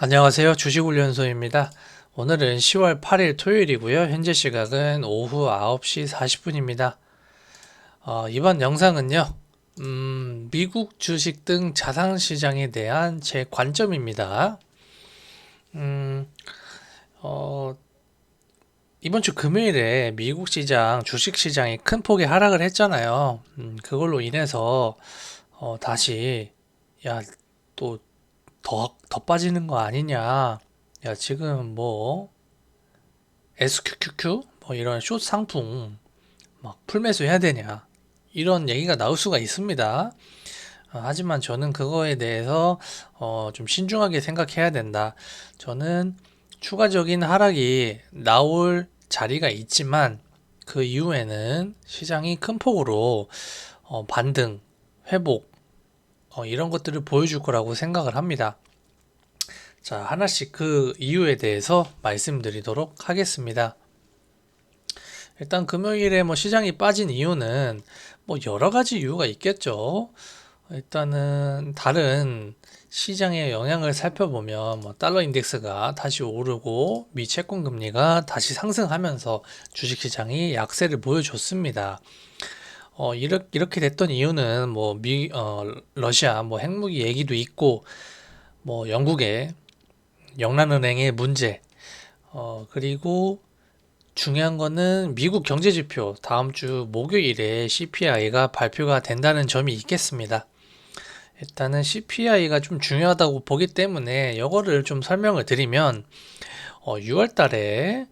안녕하세요. 주식훈련소입니다. 오늘은 10월 8일 토요일이고요. 현재 시각은 오후 9시 40분입니다. 이번 영상은요, 미국 주식 등 자산시장에 대한 제 관점입니다. 음, 어, 이번 주 금요일에 미국 시장, 주식 시장이 큰 폭의 하락을 했잖아요. 그걸로 인해서 다시 야, 또 더 빠지는 거 아니냐. 야, 지금 뭐 SQQQ 뭐 이런 숏 상품 막 풀매수 해야 되냐 이런 얘기가 나올 수가 있습니다. 하지만 저는 그거에 대해서 좀 신중하게 생각해야 된다. 저는 추가적인 하락이 나올 자리가 있지만 그 이후에는 시장이 큰 폭으로 반등, 회복 이런 것들을 보여줄 거라고 생각을 합니다. 자, 하나씩 그 이유에 대해서 말씀드리도록 하겠습니다. 일단 금요일에 뭐 시장이 빠진 이유는 뭐 여러 가지 이유가 있겠죠. 일단은 다른 시장의 영향을 살펴보면 뭐 달러 인덱스가 다시 오르고 미 채권 금리가 다시 상승하면서 주식시장이 약세를 보여줬습니다. 이렇게 됐던 이유는 뭐 러시아 뭐 핵무기 얘기도 있고 뭐 영국의 영란은행의 문제, 그리고 중요한 거는 미국 경제지표 다음 주 목요일에 CPI가 발표가 된다는 점이 있겠습니다. 일단은 CPI가 좀 중요하다고 보기 때문에 이거를 좀 설명을 드리면 6월 달에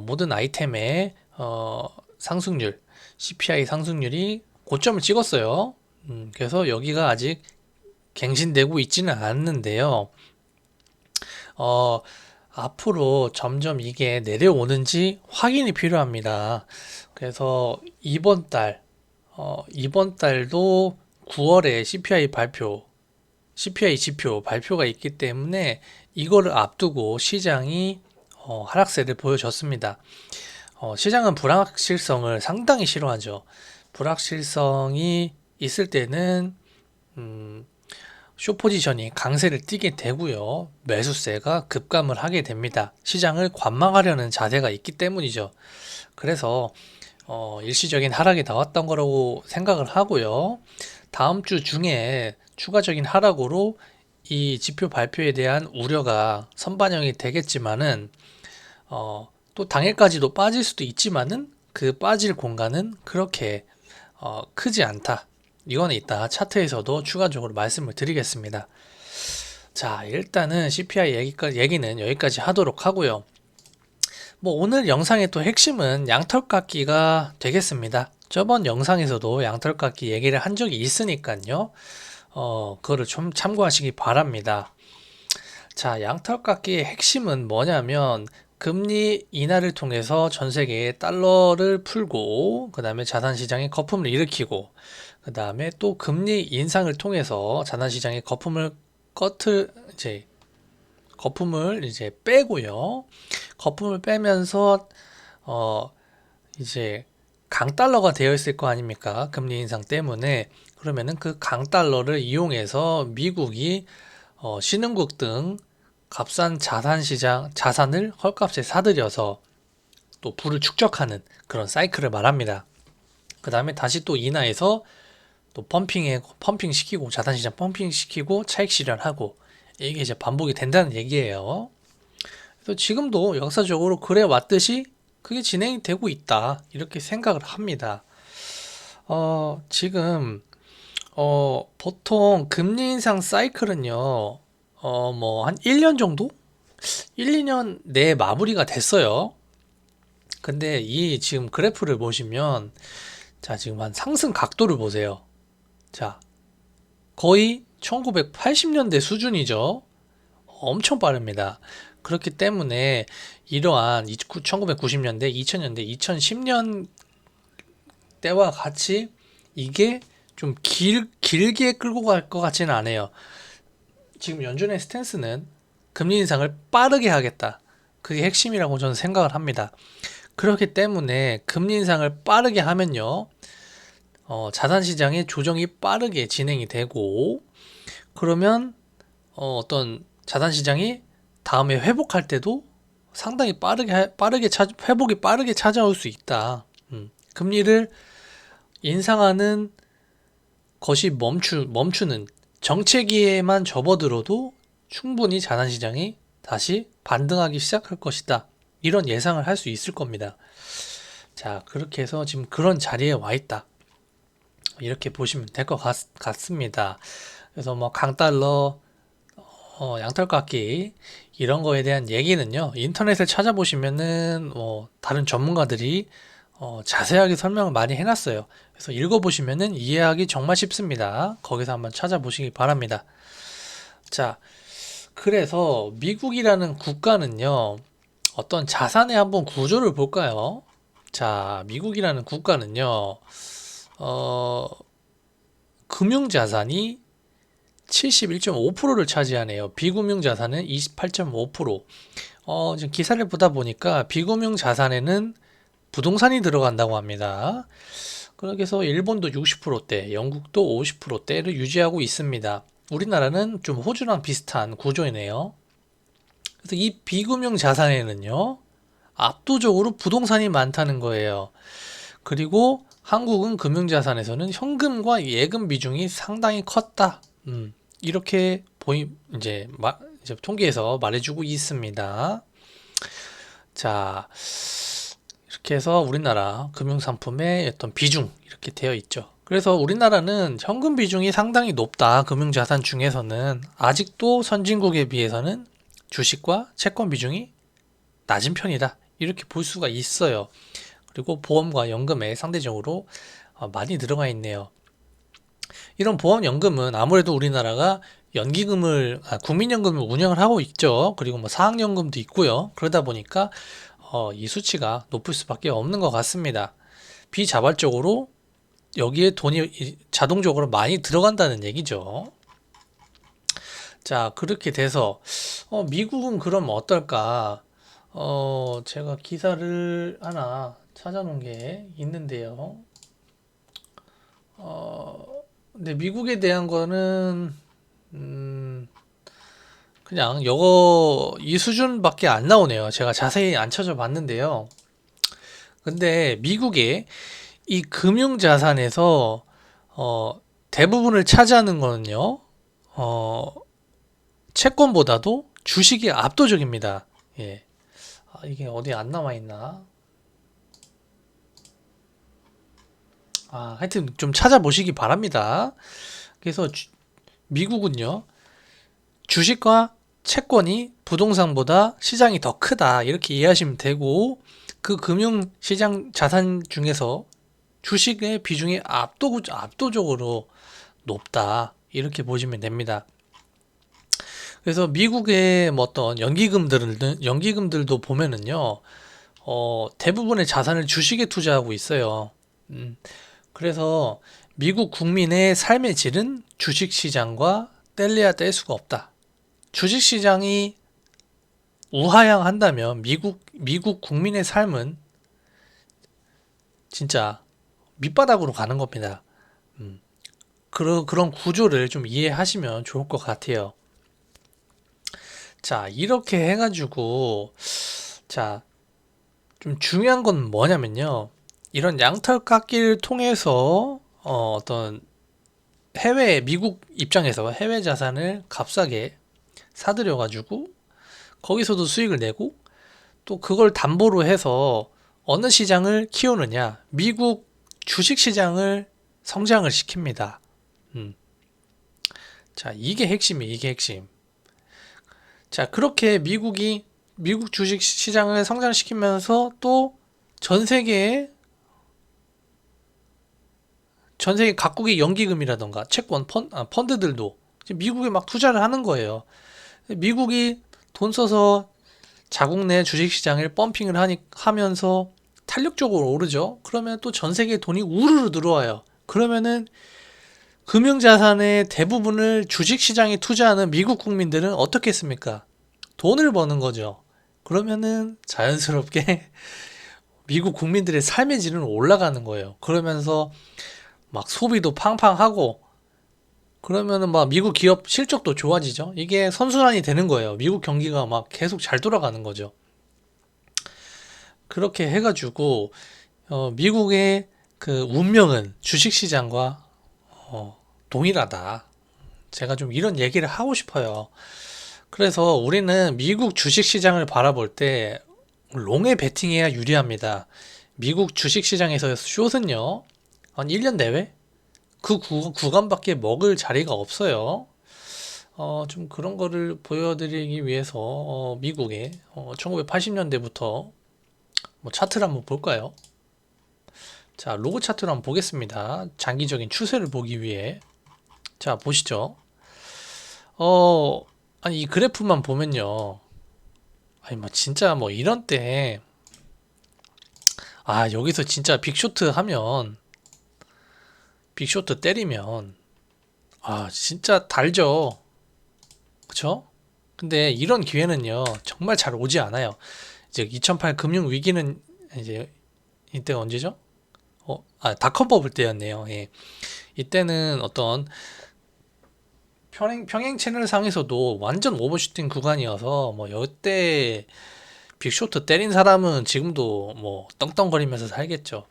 모든 아이템의 상승률, CPI 상승률이 고점을 찍었어요. 그래서 여기가 아직 갱신되고 있지는 않는데요. 어, 앞으로 점점 이게 내려오는지 확인이 필요합니다. 그래서 이번 달도 9월에 CPI 지표 발표가 있기 때문에 이거를 앞두고 시장이 하락세를 보여줬습니다. 시장은 불확실성을 상당히 싫어하죠. 불확실성이 있을 때는 음, 숏 포지션이 강세를 띠게 되고요. 매수세가 급감을 하게 됩니다. 시장을 관망하려는 자세가 있기 때문이죠. 그래서 일시적인 하락이 나왔던 거라고 생각을 하고요. 다음 주 중에 추가적인 하락으로 이 지표 발표에 대한 우려가 선반영이 되겠지만은 또 당일까지도 빠질 수도 있지만은 그 빠질 공간은 그렇게 크지 않다. 이거는 이따 차트에서도 추가적으로 말씀을 드리겠습니다. 자, 일단은 CPI 얘기는 여기까지 하도록 하고요. 뭐 오늘 영상의 또 핵심은 양털깎기가 되겠습니다. 저번 영상에서도 양털깎기 얘기를 한 적이 있으니까요. 그거를 좀 참고하시기 바랍니다. 자, 양털깎기의 핵심은 뭐냐면 금리 인하를 통해서 전 세계에 달러를 풀고 그 다음에 자산시장에 거품을 일으키고 그 다음에 또 금리 인상을 통해서 자산시장의 거품을 이제 빼고요. 거품을 빼면서 이제 강달러가 되어 있을 거 아닙니까? 금리 인상 때문에. 그러면은 그 강달러를 이용해서 미국이 신흥국 등 값싼 자산을 헐값에 사들여서 또 부를 축적하는 그런 사이클을 말합니다. 그 다음에 다시 또 인하해서 또 펌핑 시키고 자산시장 펌핑 시키고 차익 실현하고 이게 이제 반복이 된다는 얘기예요. 그래서 지금도 역사적으로 그래 왔듯이 그게 진행이 되고 있다 이렇게 생각을 합니다. 지금 보통 금리 인상 사이클은요 뭐 한 1년 정도? 1, 2년 내에 마무리가 됐어요. 근데 이 지금 그래프를 보시면 자 지금 한 상승 각도를 보세요. 자 거의 1980년대 수준이죠. 엄청 빠릅니다. 그렇기 때문에 이러한 1990년대, 2000년대, 2010년 때와 같이 이게 좀 길게 끌고 갈 것 같지는 않아요. 지금 연준의 스탠스는 금리 인상을 빠르게 하겠다. 그게 핵심이라고 저는 생각을 합니다. 그렇기 때문에 금리 인상을 빠르게 하면요. 자산시장의 조정이 빠르게 진행이 되고 그러면 어떤 자산시장이 다음에 회복할 때도 상당히 회복이 빠르게 찾아올 수 있다. 금리를 인상하는 것이 멈추는 정체기에만 접어들어도 충분히 자산시장이 다시 반등하기 시작할 것이다. 이런 예상을 할 수 있을 겁니다. 자, 그렇게 해서 지금 그런 자리에 와 있다. 이렇게 보시면 될 것 같습니다. 그래서 뭐 강달러, 양털깎기 이런 거에 대한 얘기는요, 인터넷을 찾아보시면은 다른 전문가들이 자세하게 설명을 많이 해놨어요. 그래서 읽어보시면은 이해하기 정말 쉽습니다. 거기서 한번 찾아보시기 바랍니다. 자, 그래서 미국이라는 국가는요, 어떤 자산의 한번 구조를 볼까요? 자, 미국이라는 국가는요, 금융자산이 71.5%를 차지하네요. 비금융자산은 28.5%. 지금 기사를 보다 보니까 비금융자산에는 부동산이 들어간다고 합니다. 그래서 일본도 60%대, 영국도 50%대를 유지하고 있습니다. 우리나라는 좀 호주랑 비슷한 구조이네요. 그래서 이 비금융 자산에는요, 압도적으로 부동산이 많다는 거예요. 그리고 한국은 금융자산에서는 현금과 예금 비중이 상당히 컸다. 이렇게 이제 통계에서 말해주고 있습니다. 자, 이렇게 해서 우리나라 금융상품의 어떤 비중 이렇게 되어 있죠. 그래서 우리나라는 현금 비중이 상당히 높다. 금융자산 중에서는 아직도 선진국에 비해서는 주식과 채권 비중이 낮은 편이다. 이렇게 볼 수가 있어요. 그리고 보험과 연금에 상대적으로 많이 들어가 있네요. 이런 보험연금은 아무래도 우리나라가 국민연금을 운영을 하고 있죠. 그리고 뭐 사학연금도 있고요. 그러다 보니까 이 수치가 높을 수밖에 없는 것 같습니다. 비자발적으로 여기에 돈이 자동적으로 많이 들어간다는 얘기죠. 자, 그렇게 돼서 미국은 그럼 어떨까? 제가 기사를 하나 찾아놓은 게 있는데요. 근데 미국에 대한 거는 그냥 이 수준밖에 안 나오네요. 제가 자세히 안 찾아봤는데요. 근데 미국의 이 금융자산에서 대부분을 차지하는 거는요, 채권보다도 주식이 압도적입니다. 예. 이게 어디 안 나와 있나? 하여튼 좀 찾아보시기 바랍니다. 그래서 미국은요, 주식과 채권이 부동산보다 시장이 더 크다. 이렇게 이해하시면 되고, 그 금융시장 자산 중에서 주식의 비중이 압도적으로 높다. 이렇게 보시면 됩니다. 그래서 미국의 어떤 연기금들도 보면은요, 대부분의 자산을 주식에 투자하고 있어요. 그래서 미국 국민의 삶의 질은 주식시장과 뗄래야 뗄 수가 없다. 주식시장이 우하향한다면 미국 국민의 삶은 진짜 밑바닥으로 가는 겁니다. 그런 구조를 좀 이해하시면 좋을 것 같아요. 자, 이렇게 해가지고, 자, 좀 중요한 건 뭐냐면요. 이런 양털 깎기를 통해서, 미국 입장에서 해외 자산을 값싸게 사들여가지고, 거기서도 수익을 내고, 또 그걸 담보로 해서 어느 시장을 키우느냐, 미국 주식 시장을 성장을 시킵니다. 자, 이게 핵심. 자, 그렇게 미국 주식 시장을 성장시키면서 또 전 세계 각국의 연기금이라던가 채권 펀드들도 미국에 막 투자를 하는 거예요. 미국이 돈 써서 자국 내 주식 시장을 펌핑을 하면서 탄력적으로 오르죠. 그러면 또 전 세계에 돈이 우르르 들어와요. 그러면은 금융자산의 대부분을 주식시장에 투자하는 미국 국민들은 어떻게 했습니까? 돈을 버는 거죠. 그러면은 자연스럽게 미국 국민들의 삶의 질은 올라가는 거예요. 그러면서 막 소비도 팡팡하고, 그러면은 막 미국 기업 실적도 좋아지죠. 이게 선순환이 되는 거예요. 미국 경기가 막 계속 잘 돌아가는 거죠. 그렇게 해가지고 미국의 그 운명은 주식시장과 동일하다. 제가 좀 이런 얘기를 하고 싶어요. 그래서 우리는 미국 주식시장을 바라볼 때 롱에 베팅해야 유리합니다. 미국 주식시장에서 숏은요, 한 1년 내외? 그 구간밖에 먹을 자리가 없어요. 좀 그런 거를 보여드리기 위해서 미국의 1980년대부터 뭐 차트를 한번 볼까요? 자, 로그 차트를 한번 보겠습니다. 장기적인 추세를 보기 위해. 자, 보시죠. 어, 아니, 이 그래프만 보면요. 아니, 뭐, 진짜 뭐, 이런 때, 여기서 진짜 빅쇼트 하면, 빅쇼트 때리면, 진짜 달죠. 그쵸? 근데 이런 기회는요, 정말 잘 오지 않아요. 이제 2008 금융 위기는 이제, 이때가 언제죠? 닷컴 버블 때였네요. 예. 이때는 어떤 평행 채널 상에서도 완전 오버슈팅 구간이어서 뭐 이때 빅쇼트 때린 사람은 지금도 뭐 떵떵거리면서 살겠죠.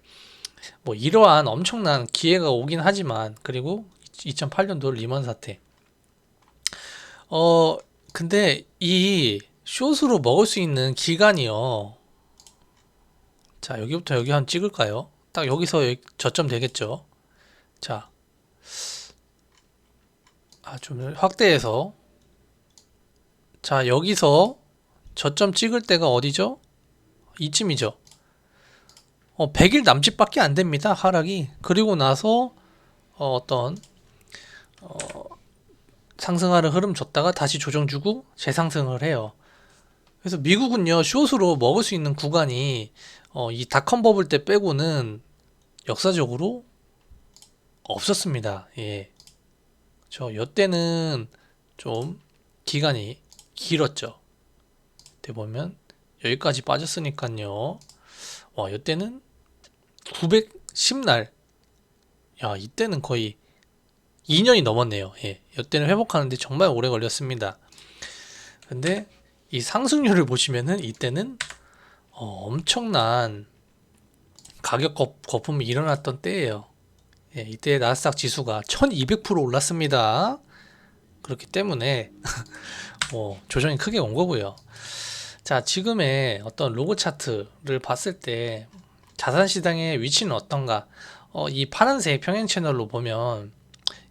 뭐 이러한 엄청난 기회가 오긴 하지만 그리고 2008년도 리먼 사태. 어 근데 이 숏으로 먹을 수 있는 기간이요. 자, 여기부터 여기 한 찍을까요? 딱 여기서 저점 되겠죠. 자, 좀 확대해서, 자, 여기서 저점 찍을 때가 어디죠? 이쯤이죠. 100일 남짓밖에 안 됩니다. 하락이. 그리고 나서 어떤 상승하는 흐름 줬다가 다시 조정 주고 재상승을 해요. 그래서 미국은요, 숏으로 먹을 수 있는 구간이 이 닷컴 버블 때 빼고는 역사적으로 없었습니다. 예. 이때는 좀 기간이 길었죠. 이때 보면 여기까지 빠졌으니까요. 와, 이때는 910날. 야, 이때는 거의 2년이 넘었네요. 예. 이때는 회복하는데 정말 오래 걸렸습니다. 근데 이 상승률을 보시면은 이때는 엄청난 가격 거품이 일어났던 때예요. 예, 이때 나스닥 지수가 1200% 올랐습니다. 그렇기 때문에 조정이 크게 온 거고요. 자, 지금의 어떤 로그 차트를 봤을 때 자산 시장의 위치는 어떤가? 이 파란색 평행 채널로 보면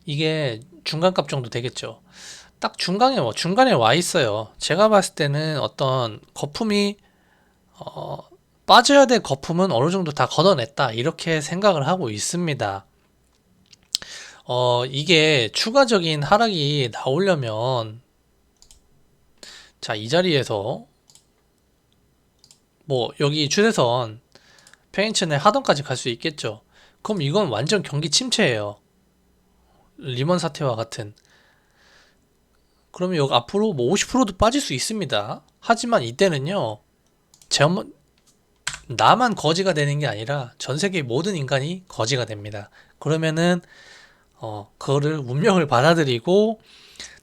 이게 중간값 정도 되겠죠. 딱 중간에 와 있어요. 제가 봤을 때는 어떤 거품이 빠져야 될 거품은 어느 정도 다 걷어냈다 이렇게 생각을 하고 있습니다. 이게 추가적인 하락이 나오려면 자, 이 자리에서 뭐 여기 추세선 평행선의 하단까지 갈 수 있겠죠. 그럼 이건 완전 경기 침체예요. 리먼 사태와 같은. 그러면 여기 앞으로 뭐 50%도 빠질 수 있습니다. 하지만 이때는요, 나만 거지가 되는 게 아니라 전 세계 모든 인간이 거지가 됩니다. 그러면은 그거를 운명을 받아들이고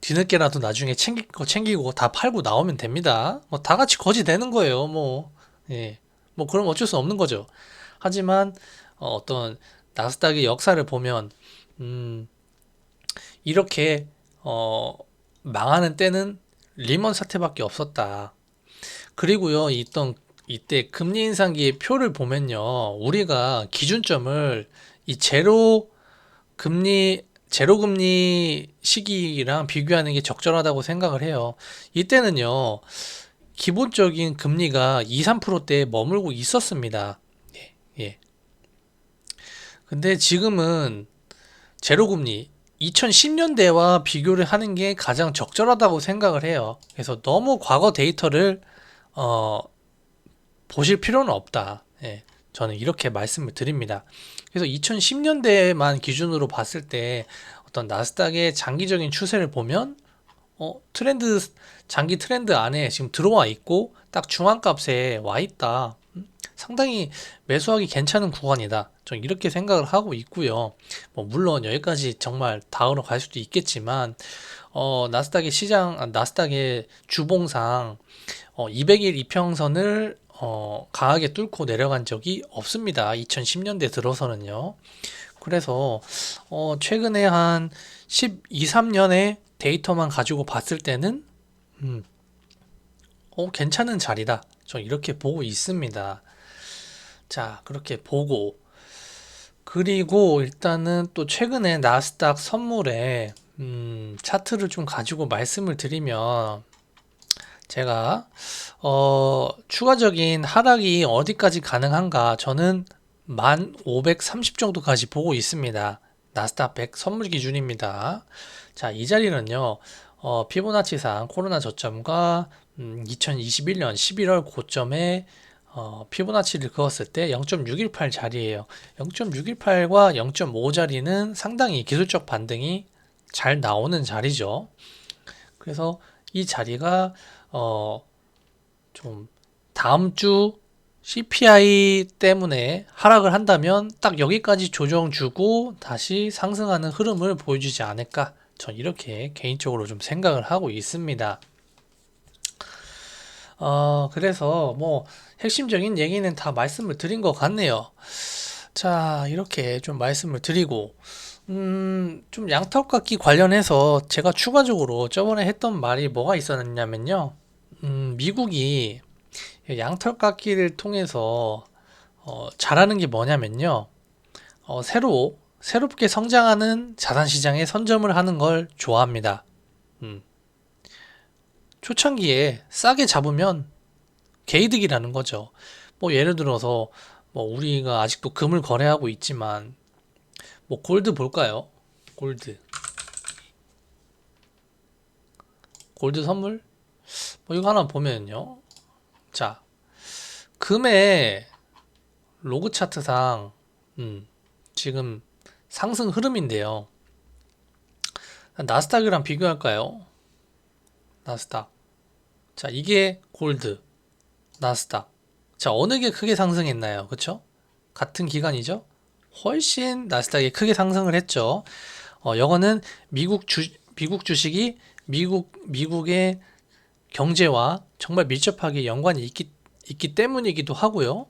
뒤늦게라도 나중에 챙길 거 챙기고 다 팔고 나오면 됩니다. 뭐 다 같이 거지 되는 거예요. 예. 뭐 그럼 어쩔 수 없는 거죠. 하지만 어떤 나스닥의 역사를 보면 이렇게 망하는 때는 리먼 사태밖에 없었다. 그리고요, 이때 금리 인상기의 표를 보면요, 우리가 기준점을 이 제로 금리 시기랑 비교하는 게 적절하다고 생각을 해요. 이때는요, 기본적인 금리가 2, 3%대에 머물고 있었습니다. 예, 예. 근데 지금은 제로금리 2010년대와 비교를 하는 게 가장 적절하다고 생각을 해요. 그래서 너무 과거 데이터를 보실 필요는 없다. 예, 저는 이렇게 말씀을 드립니다. 그래서 2010년대만 기준으로 봤을 때 어떤 나스닥의 장기적인 추세를 보면 장기 트렌드 안에 지금 들어와 있고 딱 중앙값에 와 있다. 상당히 매수하기 괜찮은 구간이다. 좀 이렇게 생각을 하고 있고요. 뭐 물론 여기까지 정말 다으로 갈 수도 있겠지만 나스닥의 주봉상 200일 이평선을 강하게 뚫고 내려간 적이 없습니다. 2010년대 들어서는요. 그래서 최근에 한 12, 3년의 데이터만 가지고 봤을 때는 괜찮은 자리다. 저 이렇게 보고 있습니다. 자, 그렇게 보고 그리고 일단은 또 최근에 나스닥 선물에 차트를 좀 가지고 말씀을 드리면 제가 추가적인 하락이 어디까지 가능한가 저는 1530 정도까지 보고 있습니다. 나스닥 100 선물 기준입니다. 자, 이 자리는요. 피보나치상 코로나 저점과 2021년 11월 고점에 피보나치를 그었을 때 0.618 자리예요. 0.618과 0.5 자리는 상당히 기술적 반등이 잘 나오는 자리죠. 그래서 이 자리가 좀 다음 주 CPI 때문에 하락을 한다면 딱 여기까지 조정 주고 다시 상승하는 흐름을 보여주지 않을까. 전 이렇게 개인적으로 좀 생각을 하고 있습니다. 그래서 뭐 핵심적인 얘기는 다 말씀을 드린 것 같네요. 자, 이렇게 좀 말씀을 드리고 좀 양털깎기 관련해서 제가 추가적으로 저번에 했던 말이 뭐가 있었냐면요. 미국이 양털깎기를 통해서 잘하는 게 뭐냐면요. 새롭게 성장하는 자산시장에 선점을 하는 걸 좋아합니다. 음, 초창기에 싸게 잡으면 개이득이라는 거죠. 뭐 예를 들어서 뭐 우리가 아직도 금을 거래하고 있지만 뭐 골드 볼까요? 골드 선물? 뭐 이거 하나 보면요. 자, 금의 로그 차트상 지금 상승 흐름인데요. 나스닥이랑 비교할까요? 나스닥. 자, 이게 골드, 나스닥. 자, 어느 게 크게 상승했나요? 그쵸? 같은 기간이죠? 훨씬 나스닥이 크게 상승을 했죠. 요거는 미국 주식이 미국의 경제와 정말 밀접하게 연관이 있기 때문이기도 하고요.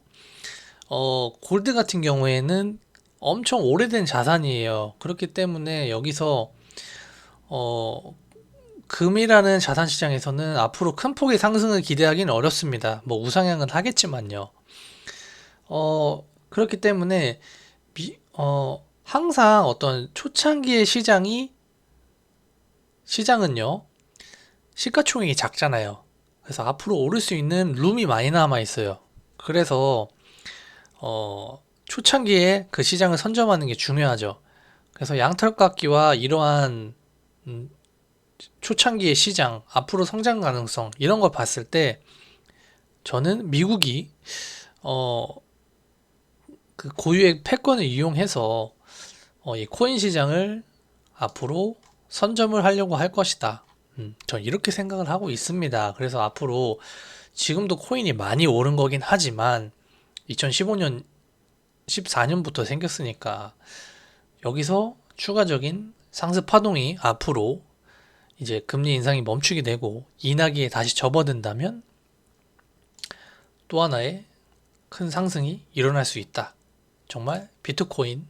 골드 같은 경우에는 엄청 오래된 자산이에요. 그렇기 때문에 여기서 금이라는 자산 시장에서는 앞으로 큰 폭의 상승을 기대하기는 어렵습니다. 뭐 우상향은 하겠지만요. 그렇기 때문에 항상 어떤 초창기의 시장은요, 시가총액이 작잖아요. 그래서 앞으로 오를 수 있는 룸이 많이 남아 있어요. 그래서 초창기에 그 시장을 선점하는 게 중요하죠. 그래서 양털깎기와 이러한 초창기의 시장, 앞으로 성장 가능성 이런 걸 봤을 때 저는 미국이 그 고유의 패권을 이용해서 이 코인 시장을 앞으로 선점을 하려고 할 것이다. 전 이렇게 생각을 하고 있습니다. 그래서 앞으로 지금도 코인이 많이 오른 거긴 하지만 2015년, 14년부터 생겼으니까 여기서 추가적인 상승 파동이 앞으로 이제 금리 인상이 멈추게 되고 인하기에 다시 접어든다면 또 하나의 큰 상승이 일어날 수 있다. 정말 비트코인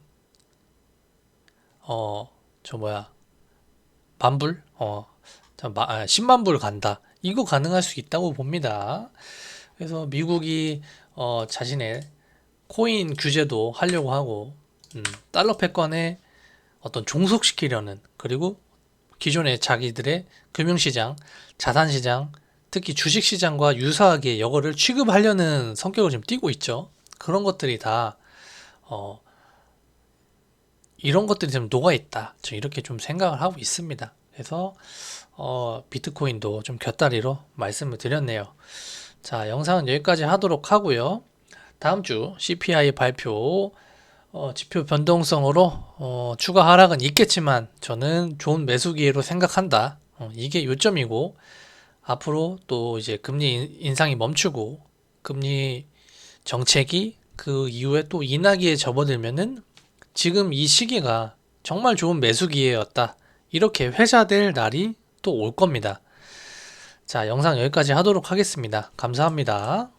저 뭐야 만불 10만 불 간다. 이거 가능할 수 있다고 봅니다. 그래서 미국이 자신의 코인 규제도 하려고 하고 달러 패권에 어떤 종속시키려는 그리고 기존의 자기들의 금융시장, 자산시장, 특히 주식시장과 유사하게 이거를 취급하려는 성격을 좀 띠고 있죠. 그런 것들이 다 이런 것들이 좀 녹아있다. 저 이렇게 좀 생각을 하고 있습니다. 그래서 비트코인도 좀 곁다리로 말씀을 드렸네요. 자, 영상은 여기까지 하도록 하고요. 다음 주 CPI 발표 지표 변동성으로 추가 하락은 있겠지만 저는 좋은 매수 기회로 생각한다. 이게 요점이고 앞으로 또 이제 금리 인상이 멈추고 금리 정책이 그 이후에 또 인하기에 접어들면은 지금 이 시기가 정말 좋은 매수 기회였다. 이렇게 회자될 날이 또 올 겁니다. 자, 영상 여기까지 하도록 하겠습니다. 감사합니다.